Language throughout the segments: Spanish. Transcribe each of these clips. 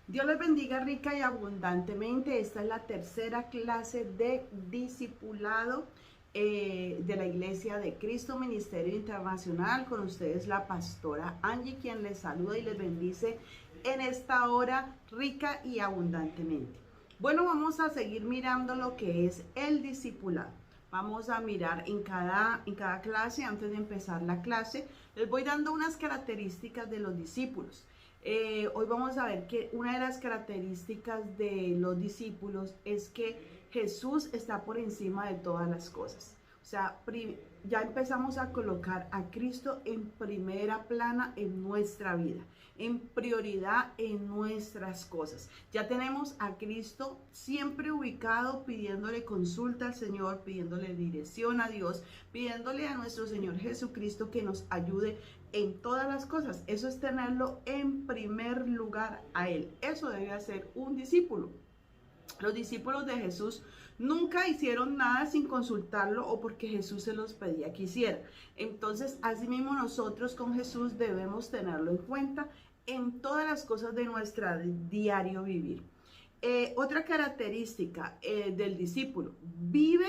Dios les bendiga rica y abundantemente. Esta es la tercera clase de discipulado de la Iglesia de Cristo Ministerio Internacional. Con ustedes la pastora Angie, quien les saluda y les bendice en esta hora rica y abundantemente. Bueno, vamos a seguir mirando lo que es el discipulado. Vamos a mirar en cada clase. Antes de empezar la clase, les voy dando unas características de los discípulos. Hoy vamos a ver que una de las características de los discípulos es que Jesús está por encima de todas las cosas. O sea, ya empezamos a colocar a Cristo en primera plana en nuestra vida, en prioridad en nuestras cosas. Ya tenemos a Cristo siempre ubicado, pidiéndole consulta al Señor, pidiéndole dirección a Dios, pidiéndole a nuestro Señor Jesucristo que nos ayude en todas las cosas. Eso es tenerlo en primer lugar a Él. Eso debe hacer un discípulo. Los discípulos de Jesús nunca hicieron nada sin consultarlo o porque Jesús se los pedía que hiciera. Entonces, asimismo nosotros con Jesús debemos tenerlo en cuenta en todas las cosas de nuestro diario vivir. Otra característica del discípulo: vive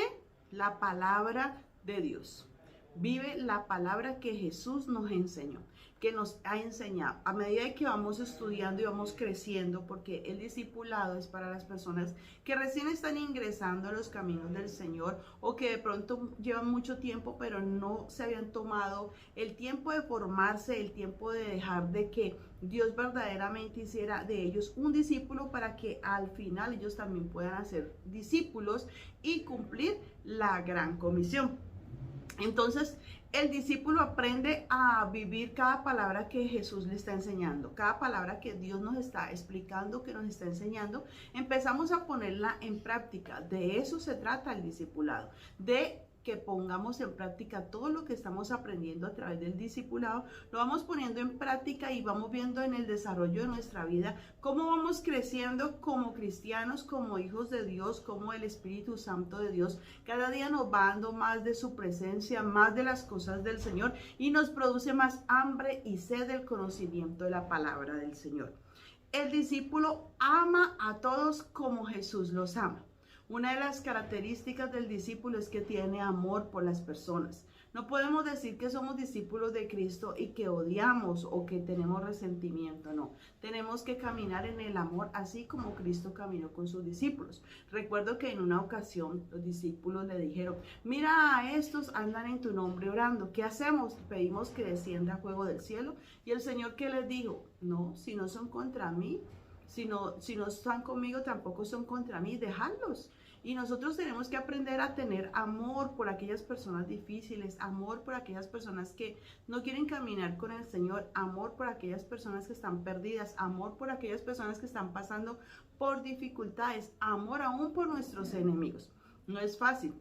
la palabra de Dios. Vive la palabra que Jesús nos enseñó, que nos ha enseñado. A medida que vamos estudiando y vamos creciendo, porque el discipulado es para las personas que recién están ingresando a los caminos del Señor o que de pronto llevan mucho tiempo, pero no se habían tomado el tiempo de formarse, el tiempo de dejar de que Dios verdaderamente hiciera de ellos un discípulo para que al final ellos también puedan hacer discípulos y cumplir la gran comisión. Entonces, el discípulo aprende a vivir cada palabra que Jesús le está enseñando, cada palabra que Dios nos está explicando, que nos está enseñando. Empezamos a ponerla en práctica. De eso se trata el discipulado, de que pongamos en práctica todo lo que estamos aprendiendo a través del discipulado, lo vamos poniendo en práctica y vamos viendo en el desarrollo de nuestra vida cómo vamos creciendo como cristianos, como hijos de Dios, como el Espíritu Santo de Dios cada día nos va dando más de su presencia, más de las cosas del Señor y nos produce más hambre y sed del conocimiento de la palabra del Señor. El discípulo ama a todos como Jesús los ama. Una de las características del discípulo es que tiene amor por las personas. No podemos decir que somos discípulos de Cristo y que odiamos o que tenemos resentimiento, no. Tenemos que caminar en el amor así como Cristo caminó con sus discípulos. Recuerdo que en una ocasión los discípulos le dijeron: mira, a estos andan en tu nombre orando, ¿qué hacemos? Pedimos que descienda fuego del cielo. Y el Señor, ¿qué les dijo? No, si no son contra mí, si no están conmigo, tampoco son contra mí, dejadlos. Y nosotros tenemos que aprender a tener amor por aquellas personas difíciles, amor por aquellas personas que no quieren caminar con el Señor, amor por aquellas personas que están perdidas, amor por aquellas personas que están pasando por dificultades, amor aún por nuestros enemigos. No es fácil.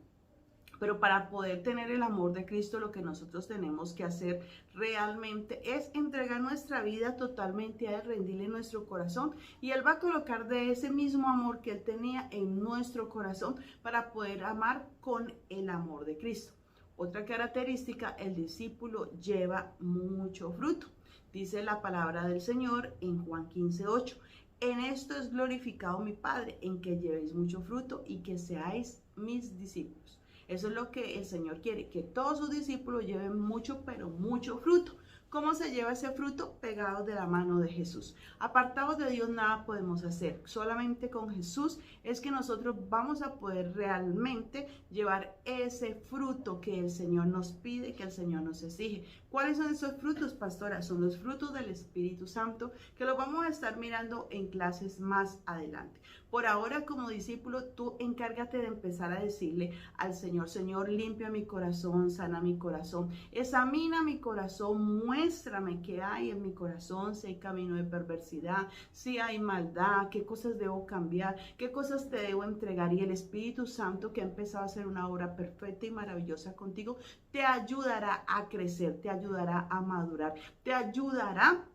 Pero para poder tener el amor de Cristo, lo que nosotros tenemos que hacer realmente es entregar nuestra vida totalmente a Él, rendirle nuestro corazón, y Él va a colocar de ese mismo amor que Él tenía en nuestro corazón para poder amar con el amor de Cristo. Otra característica: el discípulo lleva mucho fruto. Dice la palabra del Señor en Juan 15:8. En esto es glorificado mi Padre, en que llevéis mucho fruto y que seáis mis discípulos. Eso es lo que el Señor quiere, que todos sus discípulos lleven mucho, pero mucho fruto. ¿Cómo se lleva ese fruto? Pegados de la mano de Jesús. Apartados de Dios nada podemos hacer. Solamente con Jesús es que nosotros vamos a poder realmente llevar ese fruto que el Señor nos pide, que el Señor nos exige. ¿Cuáles son esos frutos, pastora? Son los frutos del Espíritu Santo, que los vamos a estar mirando en clases más adelante. Por ahora, como discípulo, tú encárgate de empezar a decirle al Señor: Señor, limpia mi corazón, sana mi corazón, examina mi corazón, muéstrame qué hay en mi corazón, si hay camino de perversidad, si hay maldad, qué cosas debo cambiar, qué cosas te debo entregar. Y el Espíritu Santo, que ha empezado a hacer una obra perfecta y maravillosa contigo, te ayudará a crecer, te ayudará a madurar, te ayudará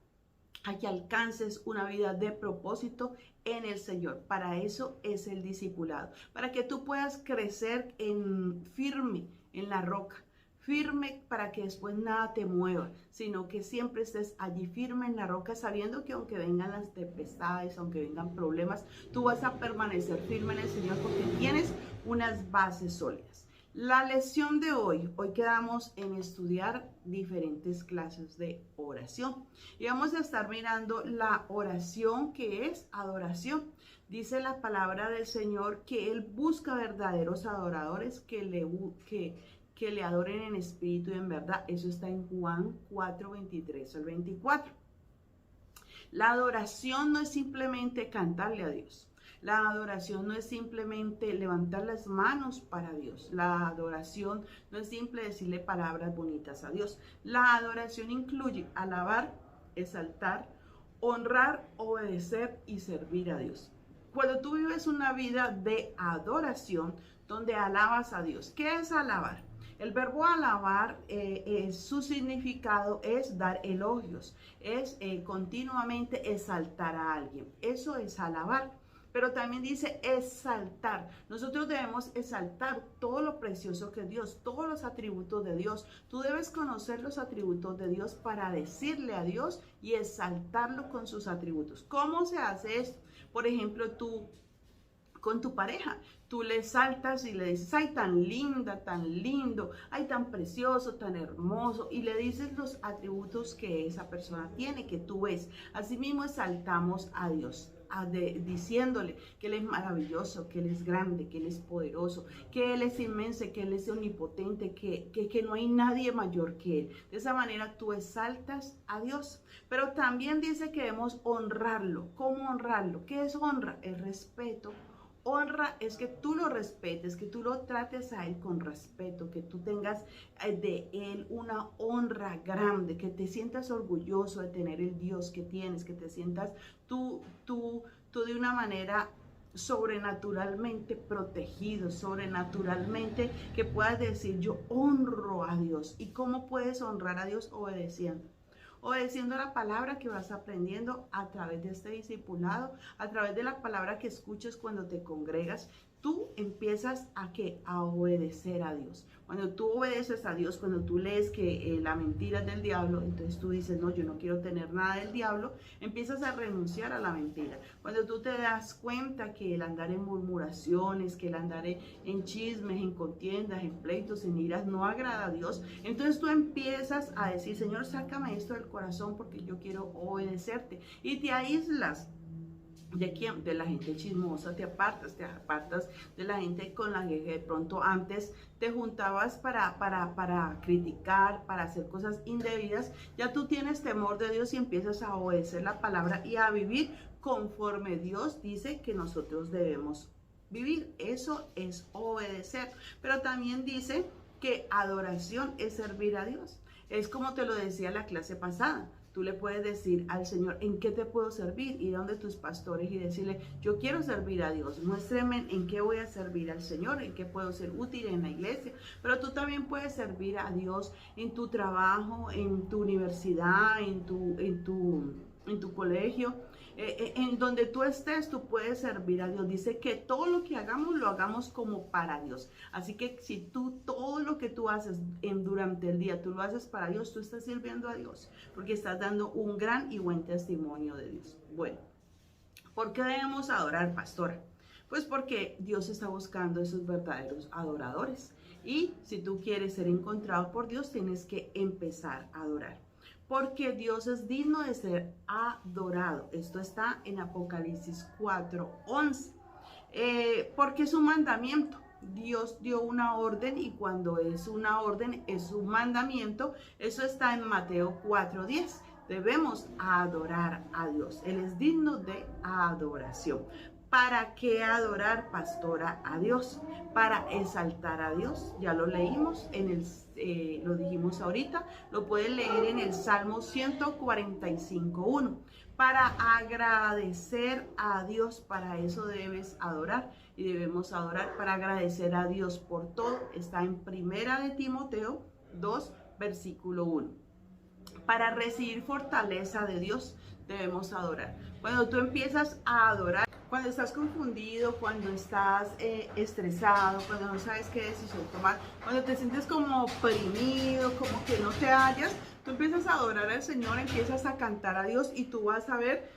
a que alcances una vida de propósito en el Señor. Para eso es el discipulado, para que tú puedas crecer firme en la roca, firme para que después nada te mueva, sino que siempre estés allí firme en la roca, sabiendo que aunque vengan las tempestades, aunque vengan problemas, tú vas a permanecer firme en el Señor porque tienes unas bases sólidas. La lección de hoy quedamos en estudiar diferentes clases de oración y vamos a estar mirando la oración que es adoración. Dice la palabra del Señor que Él busca verdaderos adoradores que le adoren en espíritu y en verdad. Eso está en Juan 4, 23 al 24. La adoración no es simplemente cantarle a Dios. La adoración no es simplemente levantar las manos para Dios. La adoración no es simple decirle palabras bonitas a Dios. La adoración incluye alabar, exaltar, honrar, obedecer y servir a Dios. Cuando tú vives una vida de adoración, donde alabas a Dios, ¿qué es alabar? El verbo alabar, su significado es dar elogios, es continuamente exaltar a alguien. Eso es alabar. Pero también dice exaltar. Nosotros debemos exaltar todo lo precioso que es Dios, todos los atributos de Dios. Tú debes conocer los atributos de Dios para decirle a Dios y exaltarlo con sus atributos. ¿Cómo se hace esto? Por ejemplo, tú con tu pareja, tú le saltas y le dices, ay, tan linda, tan lindo, ay, tan precioso, tan hermoso, y le dices los atributos que esa persona tiene, que tú ves. Asimismo exaltamos a Dios, diciéndole que Él es maravilloso, que Él es grande, que Él es poderoso, que Él es inmenso, que Él es omnipotente, que no hay nadie mayor que Él. De esa manera tú exaltas a Dios. Pero también dice que debemos honrarlo. ¿Cómo honrarlo? ¿Qué es honra? El respeto. Honra es que tú lo respetes, que tú lo trates a Él con respeto, que tú tengas de Él una honra grande, que te sientas orgulloso de tener el Dios que tienes, que te sientas tú de una manera sobrenaturalmente protegido, sobrenaturalmente que puedas decir, yo honro a Dios. ¿Y cómo puedes honrar a Dios? Obedeciendo la palabra que vas aprendiendo a través de este discipulado, a través de la palabra que escuchas cuando te congregas. Tú empiezas a obedecer a Dios. Cuando tú obedeces a Dios, cuando tú lees que la mentira es del diablo, entonces tú dices, no, yo no quiero tener nada del diablo, empiezas a renunciar a la mentira. Cuando tú te das cuenta que el andar en murmuraciones, que el andar en chismes, en contiendas, en pleitos, en iras, no agrada a Dios, entonces tú empiezas a decir, Señor, sácame esto del corazón porque yo quiero obedecerte. Y te aíslas. ¿De quién? De la gente chismosa, te apartas de la gente con la que de pronto antes te juntabas para criticar, para hacer cosas indebidas. Ya tú tienes temor de Dios y empiezas a obedecer la palabra y a vivir conforme Dios dice que nosotros debemos vivir. Eso es obedecer. Pero también dice que adoración es servir a Dios. Es como te lo decía la clase pasada. Tú le puedes decir al Señor, ¿en qué te puedo servir? Ir a donde tus pastores y decirle, yo quiero servir a Dios. Muéstrame en qué voy a servir al Señor, en qué puedo ser útil en la iglesia. Pero tú también puedes servir a Dios en tu trabajo, en tu universidad, en tu colegio. En donde tú estés, tú puedes servir a Dios. Dice que todo lo que hagamos, lo hagamos como para Dios. Así que si tú, todo lo que tú haces durante el día, tú lo haces para Dios, tú estás sirviendo a Dios, porque estás dando un gran y buen testimonio de Dios. Bueno, ¿por qué debemos adorar, pastora? Pues porque Dios está buscando esos verdaderos adoradores. Y si tú quieres ser encontrado por Dios, tienes que empezar a adorar. Porque Dios es digno de ser adorado. Esto está en Apocalipsis 4:11. Porque es un mandamiento. Dios dio una orden y cuando es una orden, es un mandamiento. Eso está en Mateo 4:10. Debemos adorar a Dios. Él es digno de adoración. ¿Para qué adorar, pastora, a Dios? Para exaltar a Dios. Ya lo leímos, lo dijimos ahorita, lo pueden leer en el Salmo 145:1. Para agradecer a Dios, para eso debes adorar y debemos adorar para agradecer a Dios por todo. Está en Primera de Timoteo 2, versículo 1. Para recibir fortaleza de Dios debemos adorar. Cuando tú empiezas a adorar, Cuando estás confundido, cuando estás estresado, cuando no sabes qué decisión tomar, cuando te sientes como oprimido, como que no te hallas, tú empiezas a adorar al Señor, empiezas a cantar a Dios y tú vas a ver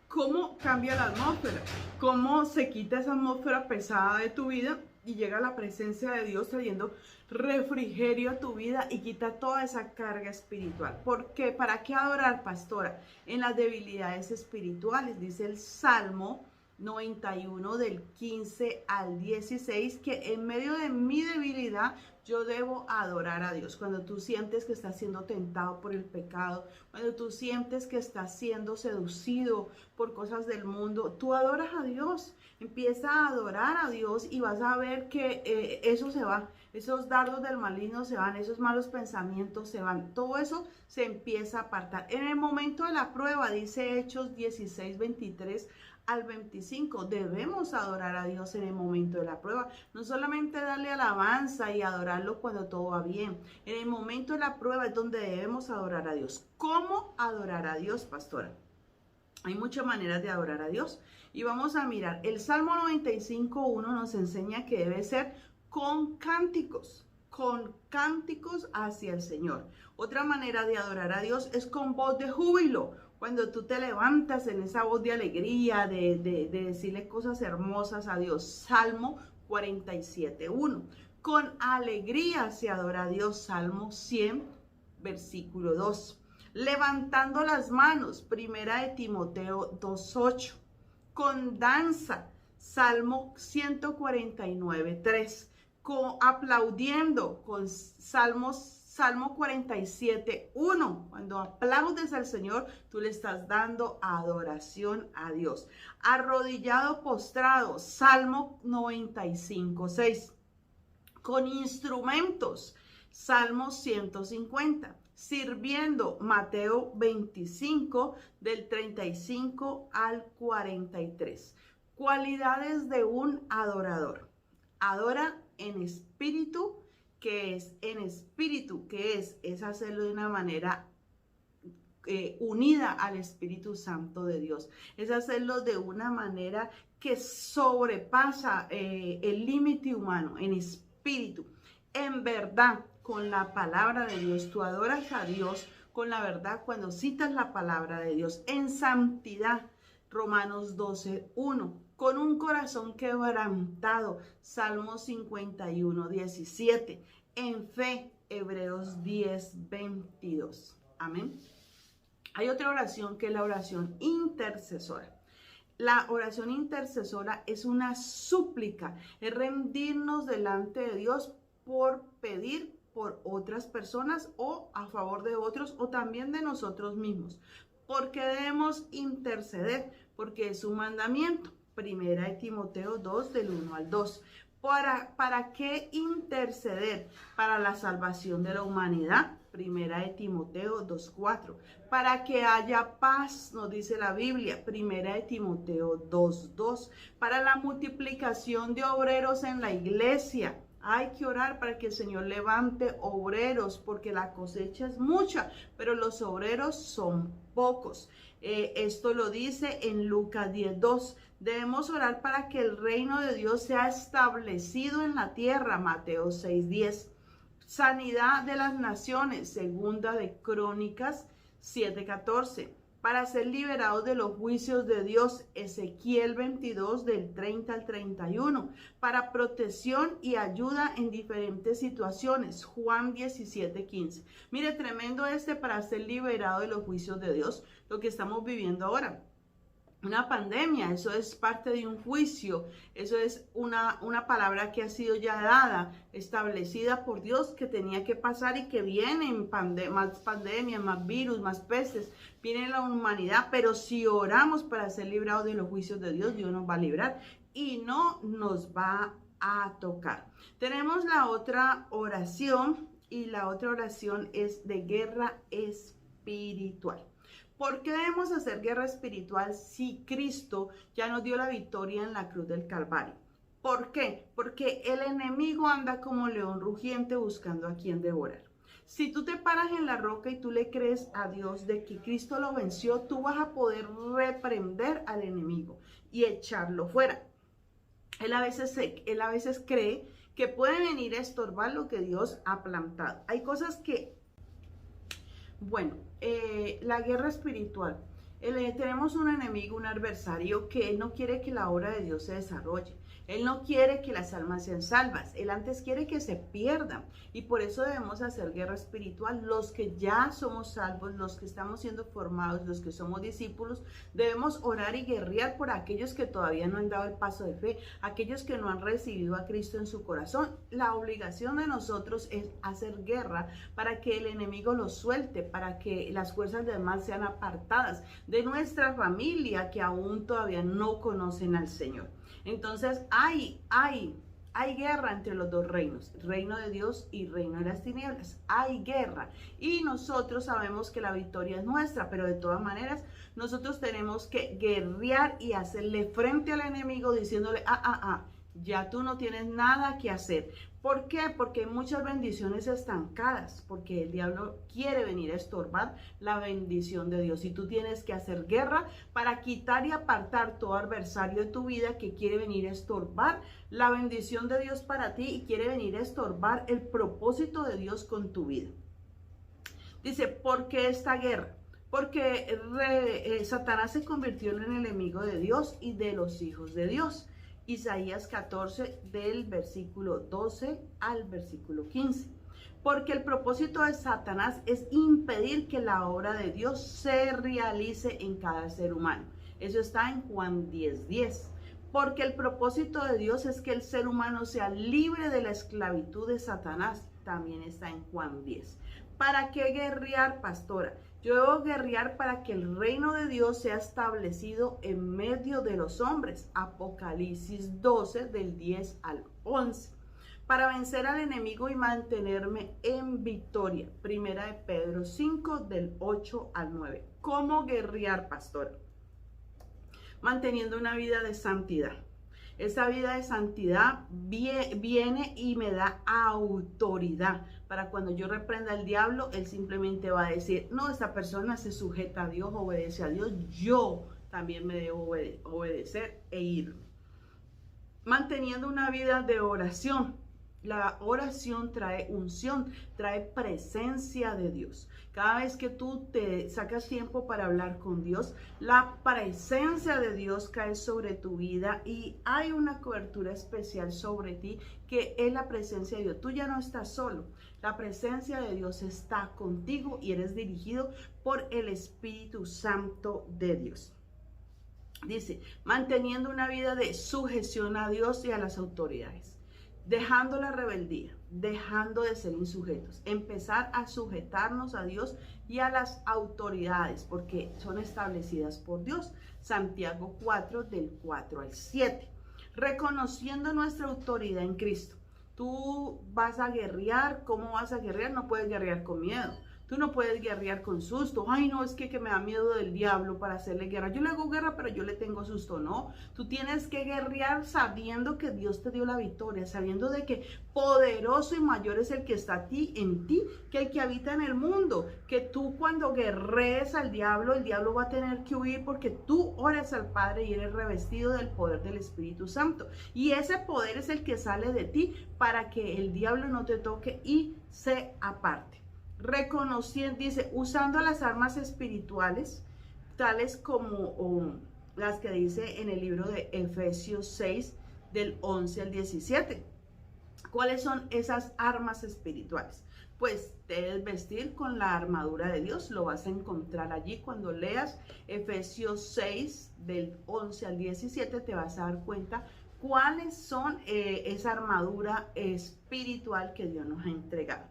cómo cambia la atmósfera, cómo se quita esa atmósfera pesada de tu vida y llega la presencia de Dios trayendo refrigerio a tu vida y quita toda esa carga espiritual. ¿Por qué? ¿Para qué adorar, pastora? En las debilidades espirituales, dice el Salmo 91 del 15 al 16, que en medio de mi debilidad yo debo adorar a Dios. Cuando tú sientes que estás siendo tentado por el pecado, cuando tú sientes que estás siendo seducido por cosas del mundo, tú adoras a Dios. Empieza a adorar a Dios y vas a ver que eso se va. Esos dardos del maligno se van, esos malos pensamientos se van. Todo eso se empieza a apartar. En el momento de la prueba, dice Hechos 16, 23 al 25, debemos adorar a Dios en el momento de la prueba. No solamente darle alabanza y adorarlo cuando todo va bien. En el momento de la prueba es donde debemos adorar a Dios. ¿Cómo adorar a Dios, pastora? Hay muchas maneras de adorar a Dios. Y vamos a mirar, el Salmo 95:1 nos enseña que debe ser con cánticos hacia el Señor. Otra manera de adorar a Dios es con voz de júbilo. Cuando tú te levantas en esa voz de alegría, de decirle cosas hermosas a Dios. Salmo 47:1. Con alegría se adora a Dios. Salmo 100, versículo 2. Levantando las manos. Primera de Timoteo 2:8. Con danza. Salmo 149:3. Aplaudiendo. Con Salmo 47:1. Cuando aplaudes al Señor, tú le estás dando adoración a Dios. Arrodillado, postrado. Salmo 95:6. Con instrumentos. Salmo 150. Sirviendo, Mateo 25, del 35 al 43. Cualidades de un adorador. Adora en espíritu, que es en espíritu, que es hacerlo de una manera unida al Espíritu Santo de Dios. Es hacerlo de una manera que sobrepasa el límite humano, en espíritu. En verdad, con la palabra de Dios, tú adoras a Dios con la verdad cuando citas la palabra de Dios. En santidad, Romanos 12:1. Con un corazón quebrantado, Salmo 51:17. En fe, Hebreos 10:22. Amén. Hay otra oración que es la oración intercesora. La oración intercesora es una súplica, es rendirnos delante de Dios por pedir por otras personas o a favor de otros o también de nosotros mismos. ¿Por qué debemos interceder? Porque es un mandamiento. Primera de Timoteo 2, del 1 al 2. ¿Para qué interceder? Para la salvación de la humanidad. Primera de Timoteo 2:4. Para que haya paz, nos dice la Biblia. Primera de Timoteo 2:2. Para la multiplicación de obreros en la iglesia. Hay que orar para que el Señor levante obreros, porque la cosecha es mucha, pero los obreros son pocos. Esto lo dice en Lucas 10:2. Debemos orar para que el reino de Dios sea establecido en la tierra. Mateo 6:10. Sanidad de las naciones. Segunda de Crónicas 7:14. Para ser liberados de los juicios de Dios. Ezequiel 22, del 30 al 31. Para protección y ayuda en diferentes situaciones. Juan 17:15. Mire, tremendo para ser liberado de los juicios de Dios. Lo que estamos viviendo ahora. Una pandemia, eso es parte de un juicio, eso es una palabra que ha sido ya dada, establecida por Dios, que tenía que pasar y que vienen más pandemias, más virus, más pestes, viene la humanidad, pero si oramos para ser librados de los juicios de Dios, Dios nos va a librar y no nos va a tocar. Tenemos la otra oración y la otra oración es de guerra espiritual. ¿Por qué debemos hacer guerra espiritual si Cristo ya nos dio la victoria en la cruz del Calvario? ¿Por qué? Porque el enemigo anda como león rugiente buscando a quien devorar. Si tú te paras en la roca y tú le crees a Dios de que Cristo lo venció, tú vas a poder reprender al enemigo y echarlo fuera. Él a veces cree que puede venir a estorbar lo que Dios ha plantado. Hay cosas que, bueno, la guerra espiritual. Tenemos un enemigo, un adversario que él no quiere que la obra de Dios se desarrolle. Él no quiere que las almas sean salvas. Él antes quiere que se pierdan. Y por eso debemos hacer guerra espiritual. Los que ya somos salvos, los que estamos siendo formados, los que somos discípulos, debemos orar y guerrear por aquellos que todavía no han dado el paso de fe, aquellos que no han recibido a Cristo en su corazón. La obligación de nosotros es hacer guerra para que el enemigo los suelte, para que las fuerzas del mal sean apartadas de nuestra familia que aún todavía no conocen al Señor. Entonces hay guerra entre los dos reinos, reino de Dios y reino de las tinieblas. Hay guerra y nosotros sabemos que la victoria es nuestra, pero de todas maneras nosotros tenemos que guerrear y hacerle frente al enemigo diciéndole, ya tú no tienes nada que hacer. ¿Por qué? Porque hay muchas bendiciones estancadas, porque el diablo quiere venir a estorbar la bendición de Dios. Y tú tienes que hacer guerra para quitar y apartar todo adversario de tu vida que quiere venir a estorbar la bendición de Dios para ti y quiere venir a estorbar el propósito de Dios con tu vida. Dice, ¿por qué esta guerra? Porque Satanás se convirtió en el enemigo de Dios y de los hijos de Dios. Isaías 14 del versículo 12 al versículo 15. Porque el propósito de Satanás es impedir que la obra de Dios se realice en cada ser humano. Eso está en Juan 10:10. Porque el propósito de Dios es que el ser humano sea libre de la esclavitud de Satanás. También está en Juan 10. ¿Para qué guerrear, pastora? Yo debo guerrear para que el reino de Dios sea establecido en medio de los hombres. Apocalipsis 12 del 10 al 11. Para vencer al enemigo y mantenerme en victoria. Primera de Pedro 5 del 8 al 9. ¿Cómo guerrear, pastora? Manteniendo una vida de santidad. Esa vida de santidad viene y me da autoridad para cuando yo reprenda al diablo, él simplemente va a decir, no, esta persona se sujeta a Dios, obedece a Dios, yo también me debo obedecer e irme. Manteniendo una vida de oración. La oración trae unción, trae presencia de Dios. Cada vez que tú te sacas tiempo para hablar con Dios, la presencia de Dios cae sobre tu vida y hay una cobertura especial sobre ti que es la presencia de Dios. Tú ya no estás solo. La presencia de Dios está contigo y eres dirigido por el Espíritu Santo de Dios. Dice, manteniendo una vida de sujeción a Dios y a las autoridades. Dejando la rebeldía, dejando de ser insujetos, empezar a sujetarnos a Dios y a las autoridades, porque son establecidas por Dios. Santiago 4, del 4 al 7. Reconociendo nuestra autoridad en Cristo. Tú vas a guerrear, ¿cómo vas a guerrear? No puedes guerrear con miedo. Tú no puedes guerrear con susto. Ay, no, es que me da miedo del diablo para hacerle guerra. Yo le hago guerra, pero yo le tengo susto. No, tú tienes que guerrear sabiendo que Dios te dio la victoria, sabiendo de que poderoso y mayor es el que está en ti, que el que habita en el mundo. Que tú cuando guerrees al diablo, el diablo va a tener que huir porque tú oras al Padre y eres revestido del poder del Espíritu Santo. Y ese poder es el que sale de ti para que el diablo no te toque y se aparte. Reconociendo, dice, usando las armas espirituales, tales como las que dice en el libro de Efesios 6, del 11 al 17. ¿Cuáles son esas armas espirituales? Pues debes vestir con la armadura de Dios, lo vas a encontrar allí cuando leas Efesios 6, del 11 al 17, te vas a dar cuenta cuáles son esa armadura espiritual que Dios nos ha entregado.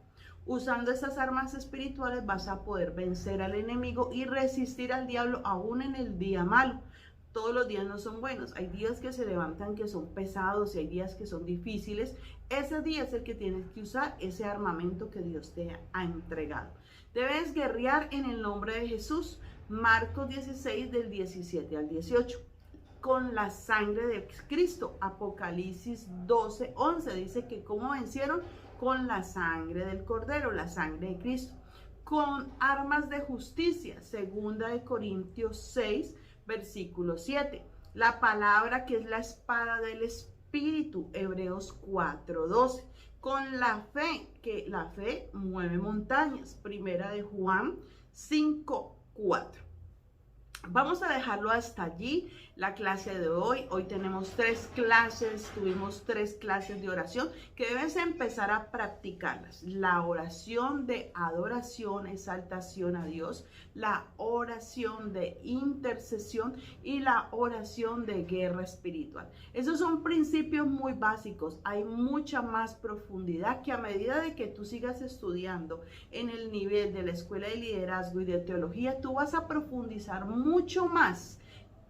Usando esas armas espirituales vas a poder vencer al enemigo y resistir al diablo aún en el día malo. Todos los días no son buenos. Hay días que se levantan que son pesados y hay días que son difíciles. Ese día es el que tienes que usar ese armamento que Dios te ha entregado. Debes guerrear en el nombre de Jesús. Marcos 16 del 17 al 18. Con la sangre de Cristo. Apocalipsis 12, 11 dice que cómo vencieron con la sangre del Cordero, la sangre de Cristo, con armas de justicia, 2 Corintios 6, versículo 7. La palabra que es la espada del Espíritu, Hebreos 4:12. Con la fe, que la fe mueve montañas, 1 Juan 5:4. Vamos a dejarlo hasta allí, la clase de hoy. Hoy tenemos 3 clases, tuvimos 3 clases de oración que debes empezar a practicarlas. La oración de adoración, exaltación a Dios, la oración de intercesión y la oración de guerra espiritual. Esos son principios muy básicos. Hay mucha más profundidad que a medida de que tú sigas estudiando en el nivel de la escuela de liderazgo y de teología, tú vas a profundizar mucho más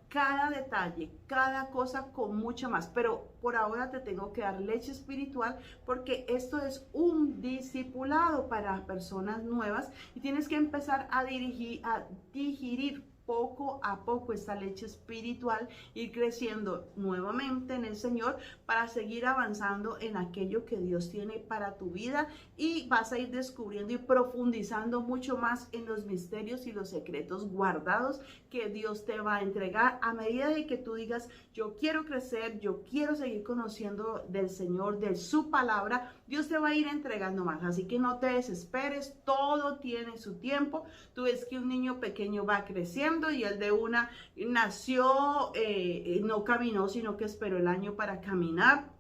cada detalle, cada cosa con mucha más. Pero por ahora te tengo que dar leche espiritual porque esto es un discipulado para personas nuevas y tienes que empezar a digerir poco a poco esta leche espiritual, ir creciendo nuevamente en el Señor para seguir avanzando en aquello que Dios tiene para tu vida, y vas a ir descubriendo y profundizando mucho más en los misterios y los secretos guardados que Dios te va a entregar a medida de que tú digas: yo quiero crecer, yo quiero seguir conociendo del Señor, de su palabra. Dios te va a ir entregando más, así que no te desesperes, todo tiene su tiempo. Tú ves que un niño pequeño va creciendo y el de una nació, no caminó, sino que esperó el año para caminar.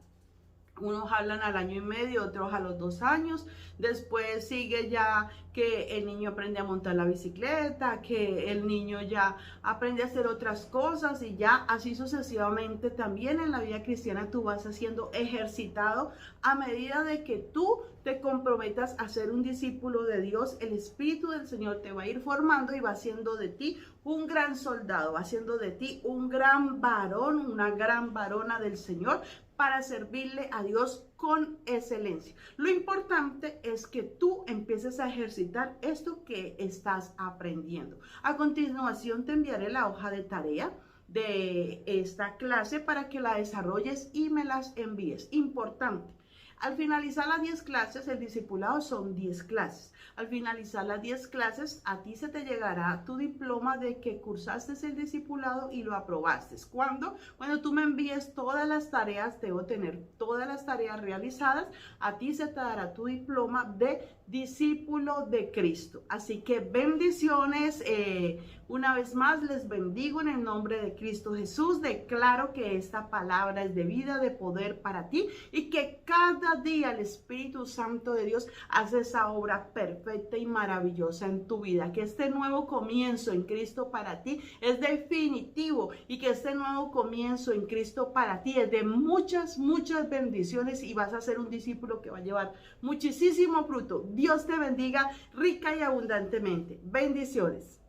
Unos hablan al año y medio, otros a los 2 años. Después sigue ya que el niño aprende a montar la bicicleta, que el niño ya aprende a hacer otras cosas, y ya así sucesivamente. También en la vida cristiana tú vas siendo ejercitado a medida de que tú te comprometas a ser un discípulo de Dios. El Espíritu del Señor te va a ir formando y va haciendo de ti un gran soldado, va haciendo de ti un gran varón, una gran varona del Señor, para servirle a Dios con excelencia. Lo importante es que tú empieces a ejercitar esto que estás aprendiendo. A continuación te enviaré la hoja de tarea de esta clase para que la desarrolles y me las envíes. Importante. Al finalizar las 10 clases, el discipulado son 10 clases. Al finalizar las 10 clases, a ti se te llegará tu diploma de que cursaste el discipulado y lo aprobaste. ¿Cuándo? Cuando tú me envíes todas las tareas, debo tener todas las tareas realizadas, a ti se te dará tu diploma de discípulo de Cristo. Así que bendiciones. Una vez más les bendigo en el nombre de Cristo Jesús. Declaro que esta palabra es de vida, de poder para ti, y que cada día el Espíritu Santo de Dios hace esa obra perfecta y maravillosa en tu vida. Que este nuevo comienzo en Cristo para ti es definitivo, y que este nuevo comienzo en Cristo para ti es de muchas, muchas bendiciones, y vas a ser un discípulo que va a llevar muchísimo fruto. Dios te bendiga rica y abundantemente. Bendiciones.